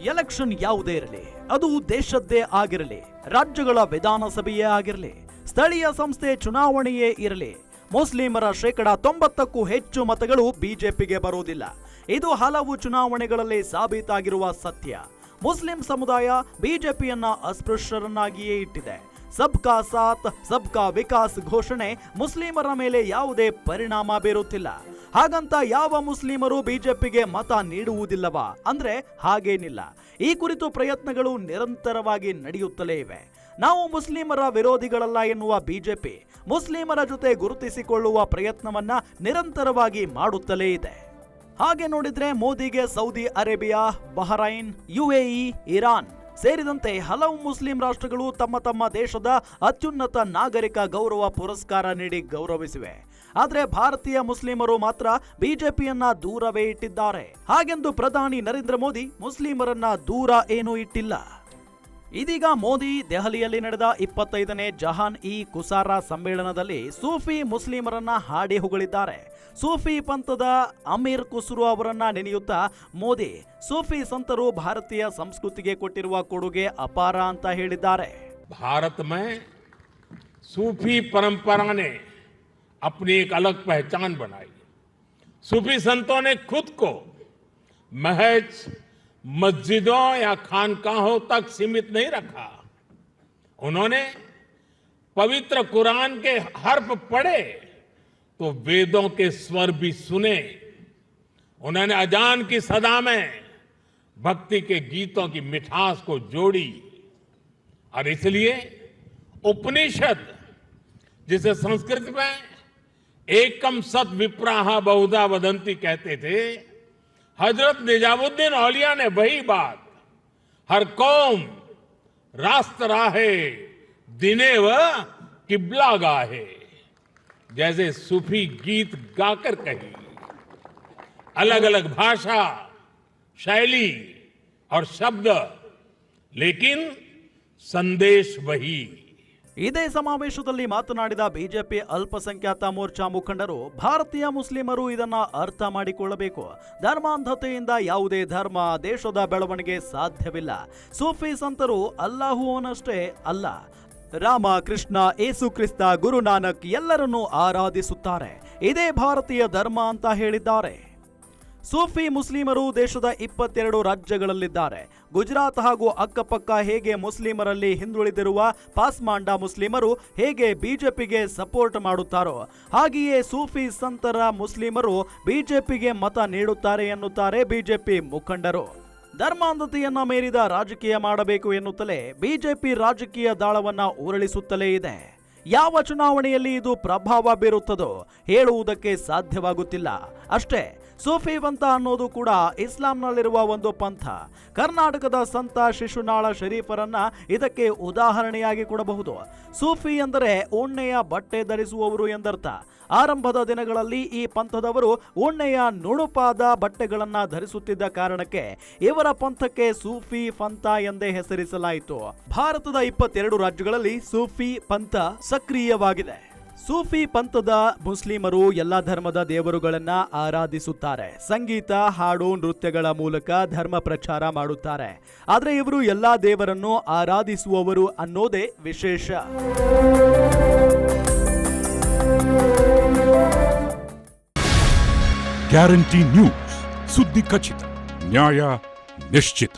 Election ಯಾವುದೇ ಇರಲಿ, ಅದು ದೇಶದ್ದೇ ಆಗಿರಲಿ, ರಾಜ್ಯಗಳ ವಿಧಾನಸಭೆಯೇ ಆಗಿರಲಿ, ಸ್ಥಳೀಯ ಸಂಸ್ಥೆ ಚುನಾವಣೆಯೇ ಇರಲಿ, ಮುಸ್ಲಿಮರ 90%ಕ್ಕೂ ಹೆಚ್ಚು ಮತಗಳು ಬಿಜೆಪಿಗೆ ಬರುವುದಿಲ್ಲ. ಇದು ಹಲವು ಚುನಾವಣೆಗಳಲ್ಲಿ ಸಾಬೀತಾಗಿರುವ ಸತ್ಯ. ಮುಸ್ಲಿಂ ಸಮುದಾಯ ಬಿಜೆಪಿಯನ್ನ ಅಸ್ಪೃಶ್ಯರನ್ನಾಗಿಯೇ ಇಟ್ಟಿದೆ. ಸಬ್ಕಾ ಸಾಥ್ ಸಬ್ಕಾ ವಿಕಾಸ್ ಘೋಷಣೆ ಮುಸ್ಲಿಮರ ಮೇಲೆ ಯಾವುದೇ ಪರಿಣಾಮ ಬೀರುತ್ತಿಲ್ಲ. ಹಾಗಂತ ಯಾವ ಮುಸ್ಲಿಮರು ಬಿಜೆಪಿಗೆ ಮತ ನೀಡುವುದಿಲ್ಲವಾ ಅಂದ್ರೆ ಹಾಗೇನಿಲ್ಲ. ಈ ಕುರಿತು ಪ್ರಯತ್ನಗಳು ನಿರಂತರವಾಗಿ ನಡೆಯುತ್ತಲೇ ಇವೆ. ನಾವು ಮುಸ್ಲಿಮರ ವಿರೋಧಿಗಳಲ್ಲ ಎನ್ನುವ ಬಿಜೆಪಿ ಮುಸ್ಲಿಮರ ಜೊತೆ ಗುರುತಿಸಿಕೊಳ್ಳುವ ಪ್ರಯತ್ನವನ್ನ ನಿರಂತರವಾಗಿ ಮಾಡುತ್ತಲೇ ಇದೆ. ಹಾಗೆ ನೋಡಿದ್ರೆ ಮೋದಿಗೆ Saudi Arabia, Bahrain, UAE, Iran ಸೇರಿದಂತೆ ಹಲವು ಮುಸ್ಲಿಂ ರಾಷ್ಟ್ರಗಳು ತಮ್ಮ ತಮ್ಮ ದೇಶದ ಅತ್ಯುನ್ನತ ನಾಗರಿಕ ಗೌರವ ಪುರಸ್ಕಾರ ನೀಡಿ ಗೌರವಿಸಿವೆ. ಆದರೆ ಭಾರತೀಯ ಮುಸ್ಲಿಮರು ಮಾತ್ರ ಬಿಜೆಪಿಯನ್ನ ದೂರವೇ ಇಟ್ಟಿದ್ದಾರೆ. ಹಾಗೆಂದು ಪ್ರಧಾನಿ ನರೇಂದ್ರ ಮೋದಿ ಮುಸ್ಲಿಮರನ್ನ ದೂರ ಏನೂ ಇಟ್ಟಿಲ್ಲ. ಇದೀಗ ಮೋದಿ ದೆಹಲಿಯಲ್ಲಿ ನಡೆದ 25ನೇ ಜಹಾನ್-ಇ-ಕುಸಾರಾ ಸಮ್ಮೇಳನದಲ್ಲಿ ಸೂಫಿ ಮುಸ್ಲಿಮರನ್ನ ಹಾಡಿ ಹೊಗಳಿದ್ದಾರೆ. ಸೂಫಿ ಪಂಥದ ಅಮೀರ್ ಖುಸ್ರು ಅವರನ್ನ ನೆನೆಯುತ್ತಾ ಮೋದಿ ಸೂಫಿ ಸಂತರು ಭಾರತೀಯ ಸಂಸ್ಕೃತಿಗೆ ಕೊಟ್ಟಿರುವ ಕೊಡುಗೆ ಅಪಾರ ಅಂತ ಹೇಳಿದ್ದಾರೆ. भारत में सूफी परंपरा ने अपनी एक अलग पहचान बनाई. सूफी संतों ने खुद को महज मस्जिदों या खानकाहों तक सीमित नहीं रखा. उन्होंने पवित्र कुरान के हर्फ पढ़े तो वेदों के स्वर भी सुने. उन्होंने अजान की सदा में भक्ति के गीतों की मिठास को जोड़ी. और इसलिए उपनिषद, जिसे संस्कृत में एकम सत विप्राह बहुधा वदंती कहते थे, हजरत निजामुद्दीन औलिया ने वही बात हर कौम रास्त राहे दिने व किबला गाहे जैसे सूफी गीत गाकर कही. अलग अलग भाषा, शैली और शब्द, लेकिन ಸಂದೇಶ್ ವಹಿ. ಇದೇ ಸಮಾವೇಶದಲ್ಲಿ ಮಾತನಾಡಿದ ಬಿಜೆಪಿ ಅಲ್ಪಸಂಖ್ಯಾತ ಮೋರ್ಚಾ ಮುಖಂಡರು ಭಾರತೀಯ ಮುಸ್ಲಿಮರು ಇದನ್ನ ಅರ್ಥ ಮಾಡಿಕೊಳ್ಳಬೇಕು. ಧರ್ಮಾಂಧತೆಯಿಂದ ಯಾವುದೇ ಧರ್ಮ, ದೇಶದ ಬೆಳವಣಿಗೆ ಸಾಧ್ಯವಿಲ್ಲ. ಸೂಫಿ ಸಂತರು ಅಲ್ಲಾಹುವನಷ್ಟೇ ಅಲ್ಲ, ರಾಮ, ಕೃಷ್ಣ, ಏಸು ಕ್ರಿಸ್ತ, ಗುರು ನಾನಕ್ ಎಲ್ಲರನ್ನೂ ಆರಾಧಿಸುತ್ತಾರೆ. ಇದೇ ಭಾರತೀಯ ಧರ್ಮ ಅಂತ ಹೇಳಿದ್ದಾರೆ. ಸೂಫಿ ಮುಸ್ಲಿಮರು ದೇಶದ 22 ರಾಜ್ಯಗಳಲ್ಲಿದ್ದಾರೆ. ಗುಜರಾತ್ ಹಾಗೂ ಅಕ್ಕಪಕ್ಕ ಹೇಗೆ ಮುಸ್ಲಿಮರಲ್ಲಿ ಹಿಂದುಳಿದಿರುವ ಪಾಸ್ಮಾಂಡ ಮುಸ್ಲಿಮರು ಹೇಗೆ ಬಿಜೆಪಿಗೆ ಸಪೋರ್ಟ್ ಮಾಡುತ್ತಾರೋ ಹಾಗೆಯೇ ಸೂಫಿ ಸಂತರ ಮುಸ್ಲಿಮರು ಬಿಜೆಪಿಗೆ ಮತ ನೀಡುತ್ತಾರೆ ಎನ್ನುತ್ತಾರೆ ಬಿಜೆಪಿ ಮುಖಂಡರು. ಧರ್ಮಾಂಧತೆಯನ್ನ ಮೀರಿದ ರಾಜಕೀಯ ಮಾಡಬೇಕು ಎನ್ನುತ್ತಲೇ ಬಿಜೆಪಿ ರಾಜಕೀಯ ದಾಳವನ್ನ ಉರುಳಿಸುತ್ತಲೇ ಇದೆ. ಯಾವ ಚುನಾವಣೆಯಲ್ಲಿ ಇದು ಪ್ರಭಾವ ಬೀರುತ್ತದೋ ಹೇಳುವುದಕ್ಕೆ ಸಾಧ್ಯವಾಗುತ್ತಿಲ್ಲ. ಅಷ್ಟೇ, ಸೂಫಿ ಪಂಥ ಅನ್ನೋದು ಕೂಡ ಇಸ್ಲಾಂನಲ್ಲಿರುವ ಒಂದು ಪಂಥ. ಕರ್ನಾಟಕದ ಸಂತ ಶಿಶುನಾಳ ಶರೀಫರನ್ನ ಇದಕ್ಕೆ ಉದಾಹರಣೆಯಾಗಿ ಕೊಡಬಹುದು. ಸೂಫಿ ಎಂದರೆ ಉಣ್ಣೆಯ ಬಟ್ಟೆ ಧರಿಸುವವರು ಎಂದರ್ಥ. ಆರಂಭದ ದಿನಗಳಲ್ಲಿ ಈ ಪಂಥದವರು ಉಣ್ಣೆಯ ನುಣುಪಾದ ಬಟ್ಟೆಗಳನ್ನ ಧರಿಸುತ್ತಿದ್ದ ಕಾರಣಕ್ಕೆ ಇವರ ಪಂಥಕ್ಕೆ ಸೂಫಿ ಪಂಥ ಎಂದೇ ಹೆಸರಿಸಲಾಯಿತು. ಭಾರತದ 22 ರಾಜ್ಯಗಳಲ್ಲಿ ಸೂಫಿ ಪಂಥ ಸಕ್ರಿಯವಾಗಿದೆ. ಸೂಫಿ ಪಂಥದ ಮುಸ್ಲಿಮರು ಎಲ್ಲ ಧರ್ಮದ ದೇವರುಗಳನ್ನ ಆರಾಧಿಸುತ್ತಾರೆ. ಸಂಗೀತ, ಹಾಡು, ನೃತ್ಯಗಳ ಮೂಲಕ ಧರ್ಮ ಪ್ರಚಾರ ಮಾಡುತ್ತಾರೆ. ಆದರೆ ಇವರು ಎಲ್ಲಾ ದೇವರನ್ನು ಆರಾಧಿಸುವವರು ಅನ್ನೋದೇ ವಿಶೇಷ. ಗ್ಯಾರಂಟಿ ನ್ಯೂಸ್, ಸುದ್ದಿ ಖಚಿತ, ನ್ಯಾಯ ನಿಶ್ಚಿತ.